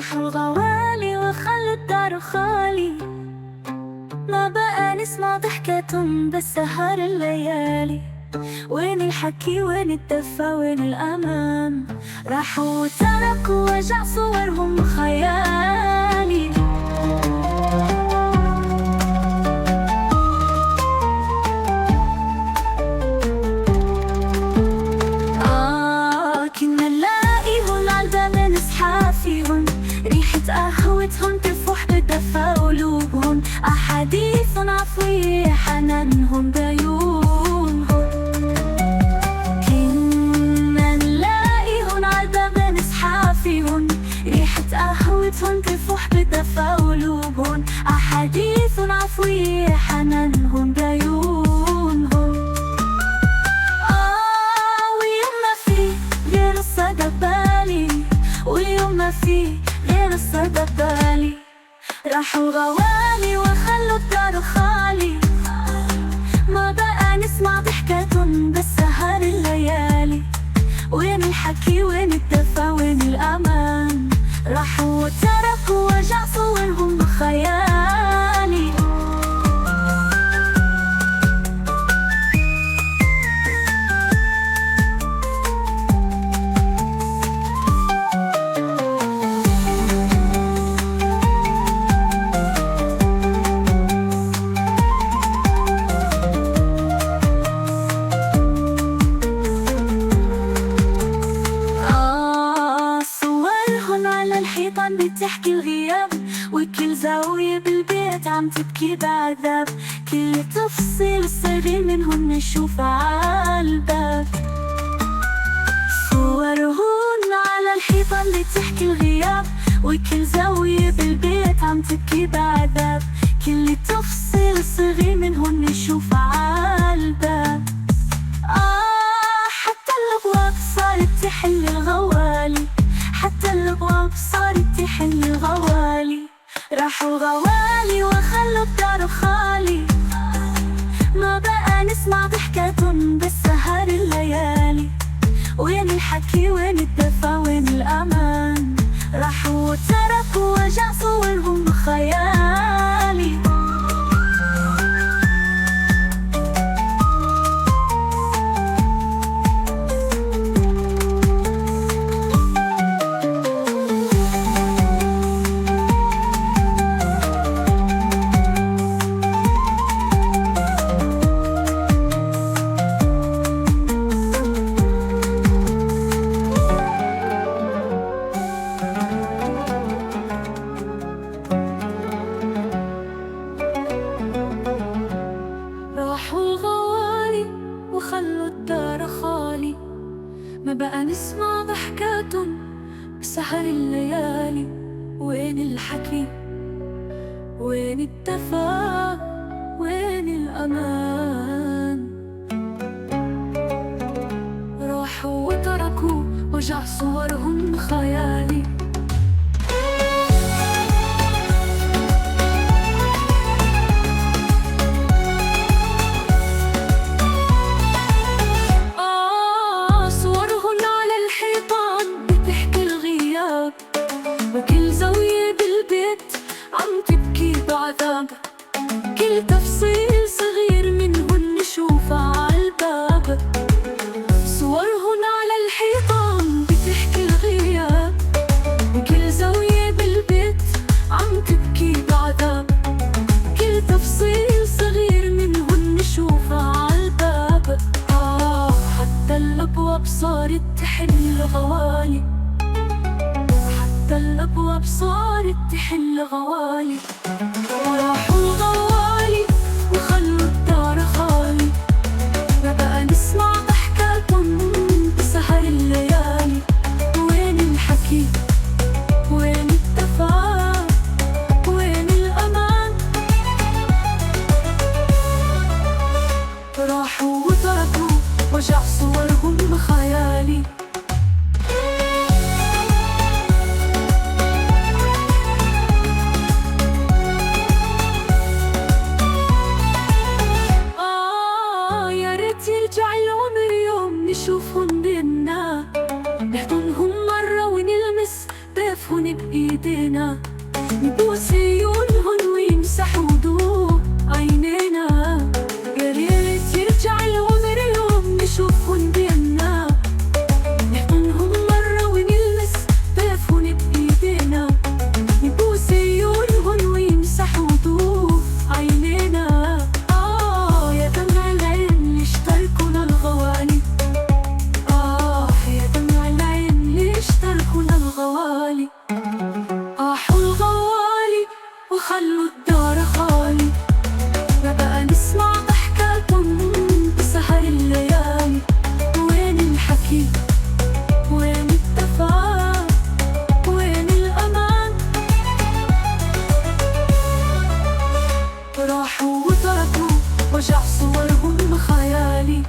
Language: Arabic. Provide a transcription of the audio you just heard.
راحوا الغوالي وخلوا الدار خالي، ما بقى نسمع ضحكتهم بس سهر الليالي. وين الحكي وين الدفا وين الأمان، راحوا وتركوا وجع صورهم خيالي. كنا نلاقيهم عالباب نصحى فيهم، ريحة قهوتهم تفوح بدفا قلوبهم، أحاديث عفوية حنانهم بعيونهم. كنا نلاقيهم عالباب نصحى فيهم، ريحة قهوتهم تفوح بدفا قلوبهم، أحاديث عفوية حنانهم بعيونهم. واليوم ما في غير الصدى ببالي، راحوا الغوالي وخلوا الدار خالي، ما بقى نسمع ضحكتهم بس سهر الليالي. وين الحكي وين الدفا وين الأمان، راحوا وتركوا وجع صورهم بخيالي. بتحكي الغياب وكل زاوية بالبيت عم تبكي بعذاب، كل تفصيل الصغير منهم نشوفها عالباب. صورهن على الحيطان بتحكي الغياب وكل زاوية بالبيت عم تبكي بعذاب، كل تفصيل الصغير منهم نشوفها عالباب. حتى الأبواب صارت تحل الغوالي، حتى الأبواب صارت تحل الغوالي، راحوا غوالي وخلوا الدار خالي، ما بقى نسمع ضحكتهم بس سهر الليالي. وين الحكي وين الدفا وين الأمان، راحوا وتركوا وجع صورهم بخيالي. وخلوا الدار خالي، ما بقى نسمع ضحكاتهم بسهر الليالي. وين الحكي وين الدفا وين الأمان، راحوا وتركوا وجع صورهم خيالي. وكل زاوية بالبيت عم تبكي بعذاب، كل تفصيل صغير منهن نشوفه عالباب. صورهن على الحيطان بتحكي الغياب، وكل زاوية بالبيت عم تبكي بعذاب، كل تفصيل صغير منهن نشوفه عالباب. حتى الأبواب صارت تحل غوالي، الأبواب صارت تحل غوالي، وراحوا الغوالي وخلوا الدار خالي، ما بقى نسمع ضحكاتهم بسهر الليالي. وين الحكي وين الدفا وين الأمان، راحوا وتركوا وجع صورهم بخيالي. بإيدينا، نبوس عيونهم ويمسحوا ضوء عينينا. يا ريت يرجع العمر يوم نشوفهم بينا، نحضنهم مرة ونلمس طيفهم بإيدينا، نبوس عيونهم ويمسحوا ضوء عينينا. يا دمع العين اللي اشتركوا للغوالي، يا دمع العين اللي اشتركوا للغوالي. راحوا الغوالي وخلوا الدار خالي، ما بقى نسمع ضحكاتهم بسهر الليالي. وين الحكي؟ وين التفاهم؟ وين الأمان؟ راحوا وتركوا وجع صورهم بخيالي.